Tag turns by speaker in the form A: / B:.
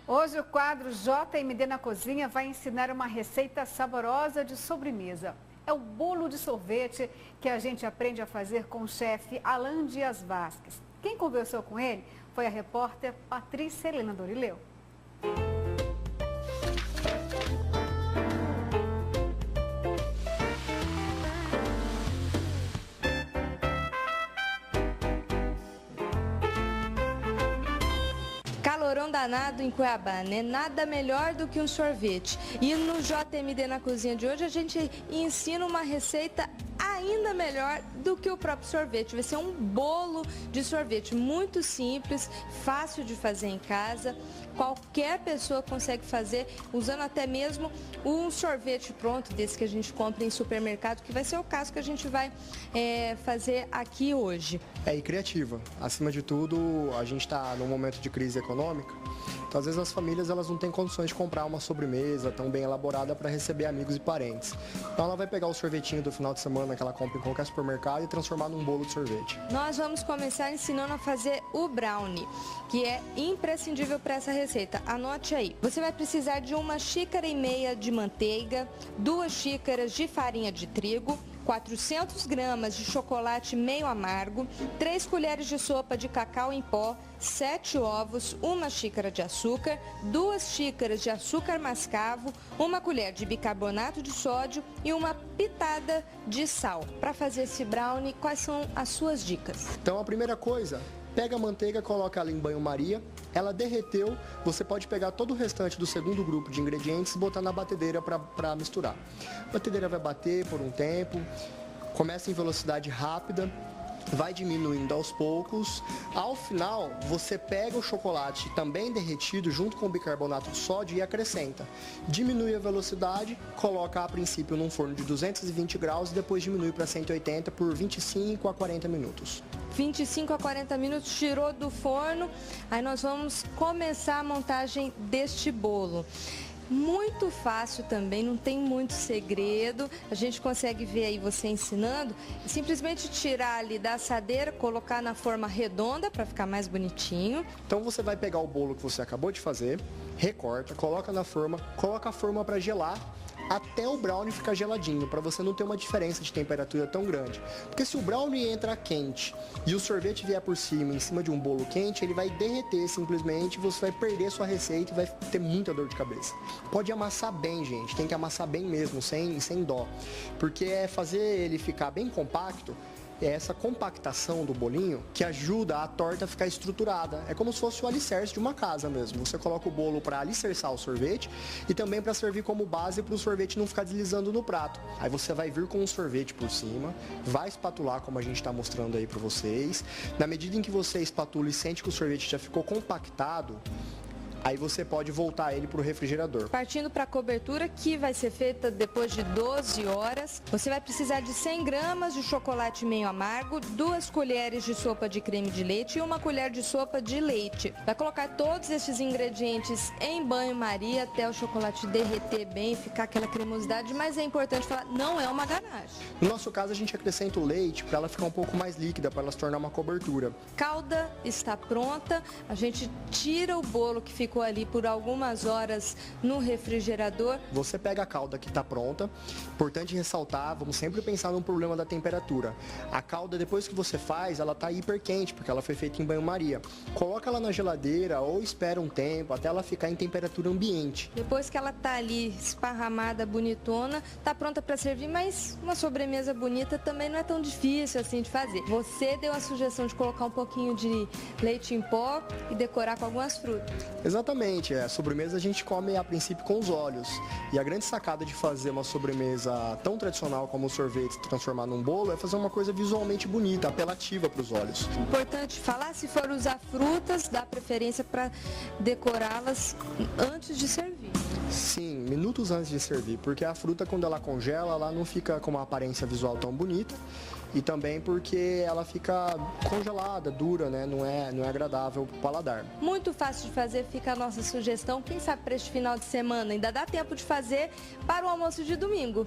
A: Hoje o quadro JMD na Cozinha vai ensinar uma receita saborosa de sobremesa. É o bolo de sorvete que a gente aprende a fazer com o chefe Alan Dias Vasques. Quem conversou com ele foi a repórter Patrícia Helena Dorileu.
B: Calorão danado em Cuiabá, né? Nada melhor do que um sorvete. E no JMD na Cozinha de hoje a gente ensina uma receita ainda melhor do que o próprio sorvete. Vai ser um bolo de sorvete muito simples, fácil de fazer em casa. Qualquer pessoa consegue fazer, usando até mesmo um sorvete pronto, desse que a gente compra em supermercado, que vai ser o caso que a gente vai fazer aqui hoje.
C: E criativa. Acima de tudo, a gente está num momento de crise econômica, então às vezes as famílias elas não têm condições de comprar uma sobremesa tão bem elaborada para receber amigos e parentes. Então ela vai pegar o sorvetinho do final de semana que ela compra em qualquer supermercado e transformar num bolo de sorvete.
B: Nós vamos começar ensinando a fazer o brownie, que é imprescindível para essa receita. Anote aí. Você vai precisar de 1,5 xícaras de manteiga, 2 xícaras de farinha de trigo, 400 gramas de chocolate meio amargo, 3 colheres de sopa de cacau em pó, 7 ovos, 1 xícara de açúcar, 2 xícaras de açúcar mascavo, 1 colher de bicarbonato de sódio e uma pitada de sal. Para fazer esse brownie, quais são as suas dicas?
C: Então a primeira coisa, pega a manteiga, coloca ela em banho-maria, ela derreteu, você pode pegar todo o restante do segundo grupo de ingredientes e botar na batedeira para misturar. A batedeira vai bater por um tempo, começa em velocidade rápida, vai diminuindo aos poucos. Ao final, você pega o chocolate também derretido junto com o bicarbonato de sódio e acrescenta. Diminui a velocidade, coloca a princípio num forno de 220 graus e depois diminui para 180 por 25 a 40 minutos.
B: 25 a 40 minutos, tirou do forno, aí nós vamos começar a montagem deste bolo. Muito fácil também, não tem muito segredo, a gente consegue ver aí você ensinando, simplesmente tirar ali da assadeira, colocar na forma redonda para ficar mais bonitinho.
C: Então você vai pegar o bolo que você acabou de fazer, recorta, coloca na forma, coloca a forma para gelar, até o brownie ficar geladinho, para você não ter uma diferença de temperatura tão grande. Porque se o brownie entra quente e o sorvete vier por cima, em cima de um bolo quente, ele vai derreter simplesmente, você vai perder sua receita e vai ter muita dor de cabeça. Pode amassar bem, gente, tem que amassar bem mesmo, sem dó. Porque fazer ele ficar bem compacto, é essa compactação do bolinho que ajuda a torta a ficar estruturada. É como se fosse o alicerce de uma casa mesmo. Você coloca o bolo para alicerçar o sorvete e também para servir como base para o sorvete não ficar deslizando no prato. Aí você vai vir com um sorvete por cima, vai espatular como a gente está mostrando aí para vocês. Na medida em que você espatula e sente que o sorvete já ficou compactado, aí você pode voltar ele para o refrigerador.
B: Partindo para a cobertura, que vai ser feita depois de 12 horas, você vai precisar de 100 gramas de chocolate meio amargo, 2 colheres de sopa de creme de leite e 1 colher de sopa de leite. Vai colocar todos esses ingredientes em banho-maria até o chocolate derreter bem, ficar aquela cremosidade, mas é importante falar, não é uma ganache.
C: No nosso caso, a gente acrescenta o leite para ela ficar um pouco mais líquida, para ela se tornar uma cobertura.
B: Calda está pronta, a gente tira o bolo que ficou ali por algumas horas no refrigerador.
C: Você pega a calda que está pronta, importante ressaltar, vamos sempre pensar no problema da temperatura. A calda, depois que você faz, ela está hiper quente, porque ela foi feita em banho-maria. Coloca ela na geladeira ou espera um tempo até ela ficar em temperatura ambiente.
B: Depois que ela está ali esparramada, bonitona, está pronta para servir, mas uma sobremesa bonita também não é tão difícil assim de fazer. Você deu a sugestão de colocar um pouquinho de leite em pó e decorar com algumas frutas.
C: Exatamente, a sobremesa a gente come a princípio com os olhos. E a grande sacada de fazer uma sobremesa tão tradicional como o sorvete se transformar num bolo é fazer uma coisa visualmente bonita, apelativa para os olhos.
B: Importante falar, se for usar frutas, dá preferência para decorá-las antes de servir.
C: Sim, minutos antes de servir, porque a fruta quando ela congela, ela não fica com uma aparência visual tão bonita. E também porque ela fica congelada, dura, né? Não é agradável para o paladar.
B: Muito fácil de fazer, fica a nossa sugestão. Quem sabe para este final de semana ainda dá tempo de fazer para o almoço de domingo.